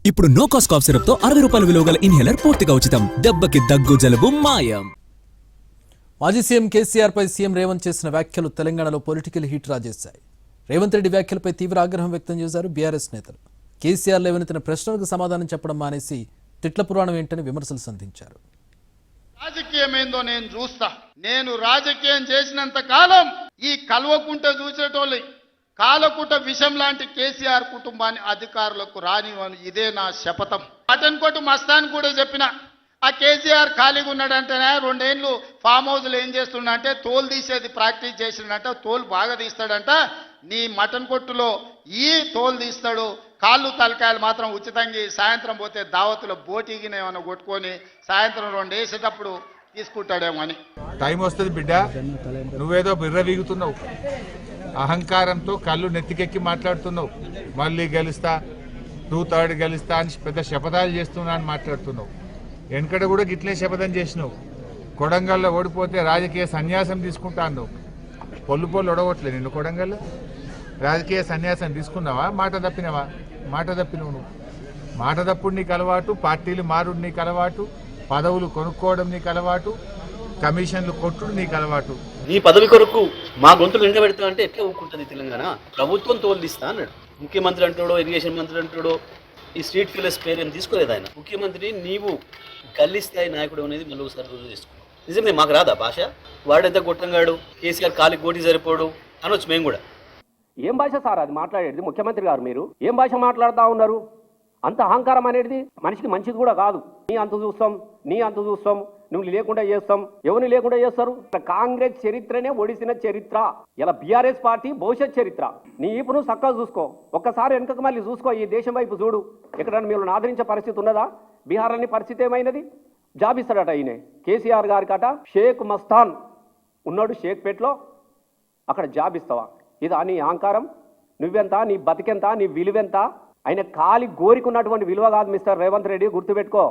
ఇప్పుడు no cost cough syrup తో 60 రూపాయల విలువ గల ఇన్హేలర్ పూర్తిగా ఉచితం. దెబ్బకి దగ్గు జలుబు మాయం. మాజీ సీఎం కేసీఆర్ పై సీఎం రేవంత్ చేసిన వ్యాఖ్యలు తెలంగాణలో పొలిటికల్ హీట్ రాజేశాయి. రేవంత్ రెడ్డి వ్యాఖ్యలపై తీవ్ర ఆగ్రహం వ్యక్తం చేశారు బీఆర్ఎస్ నేతలు. కేసీఆర్ లేవనెత్తిన ప్రశ్నలకు సమాధానం చెప్పడం మానేసి తిట్ల పురాణం ఏంటని విమర్శలు సంధించారు. రాజకీయం ఏందో నేను చూస్తా. నేను రాజకీయం చేసినంత కాలం ఈ కల్వకుంట చూసేటోళ్ళు కాలకుట విషం లాంటి కేసీఆర్ కుటుంబాన్ని అధికారులకు రానివ్వను. ఇదే నా శపథం. పటన్కోట మస్తాన్ కూడా చెప్పిన, ఆ కేసీఆర్ ఖాళీగా ఉన్నాడంటేనే 2 ఏళ్ళు ఫామ్ హౌస్లో ఏం చేస్తుండంటే తోలు తీసేది ప్రాక్టీస్ చేసిండంట. తోలు బాగా తీస్తాడంట. నీ మటన్ కొట్టులో ఈ తోలు తీస్తాడు, కాళ్ళు తలకాయలు మాత్రం ఉచితంగా సాయంత్రం పోతే దావతులో బోటిగిన ఏమైనా కొట్టుకొని సాయంత్రం 2 వేసేటప్పుడు తీసుకుంటాడేమో అని. టైం వస్తుంది బిడ్డ, నువ్వేదో బిర్ర వీగుతున్నావు, అహంకారంతో కళ్ళు నెత్తికెక్కి మాట్లాడుతున్నావు. మళ్ళీ గెలుస్తా, 2/3 గెలుస్తా అని పెద్ద శపథాలు చేస్తున్నా అని మాట్లాడుతున్నావు. వెనకడ కూడా గిట్లే శపథం చేసినావు. కొడంగల్లో ఓడిపోతే రాజకీయ సన్యాసం తీసుకుంటా అన్నావు. పొల్లు ఒడగొట్టలే నిన్ను కొడంగల్లో. రాజకీయ సన్యాసం తీసుకున్నావా? మాట తప్పినవా? మాట తప్పినవు నువ్వు. మాట తప్పుడు నీకు అలవాటు, పార్టీలు మారుడు నీకు అలవాటు, పదవులు కొనుక్కోవడం నీకు అలవాటు, కమిషన్లు కొట్టుడు నీకు అలవాటు. నీ పదవి కొరకు మా గొంతులు ఎండబెడతా అంటే ఎట్లా ఊరుకుంటుంది తెలంగాణ? ప్రభుత్వం తోలిస్తా అన్నాడు. ముఖ్యమంత్రి అంటాడో, ఇరిగేషన్ మంత్రి అంటాడో, ఈ స్ట్రీట్ ఫిల్లర్స్ పేరు ఏం తీసుకోలేదు ఆయన. ముఖ్యమంత్రి నీవు గల్లీ స్థాయి నాయకుడు అనేది మళ్ళీ ఒకసారి రుజువు చేసుకున్నాం. నిజమే, మాకు రాదా భాష? వాడెంత గొట్టంగాడు, కేసీఆర్ కాలికి గోటి సరిపోడు అనొచ్చు మేము కూడా. ఏం భాష సార్ అది మాట్లాడేది? ముఖ్యమంత్రి గారు మీరు ఏం భాష మాట్లాడుతూ ఉన్నారు? అంత అహంకారం అనేది మనిషికి మంచిది కూడా కాదు. నీ అంత చూస్తాం, నీ అంత చూస్తాం, నువ్వు లేకుండా చేస్తాం. ఎవరిని లేకుండా చేస్తారు? కాంగ్రెస్ చరిత్రనే ఒడిసిన చరిత్ర. ఇలా బీఆర్ఎస్ పార్టీ భవిష్యత్ చరిత్ర. నీ ఇప్పుడు చక్కగా చూసుకో. ఒక్కసారి వెనుకకు మళ్ళీ చూసుకో, ఈ దేశం వైపు చూడు. ఎక్కడన్నా మీరు ఆదరించే పరిస్థితి ఉన్నదా? బీహార్లోని పరిస్థితి ఏమైనది? జాబ్ ఇస్తాడట ఈయన కేసీఆర్ గారికట. షేక్ మస్తాన్ ఉన్నాడు షేక్పేట్లో, అక్కడ జాబ్ ఇస్తావా? ఇది నీ అహంకారం? నువ్వెంత, నీ బతికెంత, నీ విలువెంత? ఆయన కాలి గోరికున్నటువంటి విలువ కాదు మిస్టర్ రేవంత్ రెడ్డి, గుర్తుపెట్టుకో.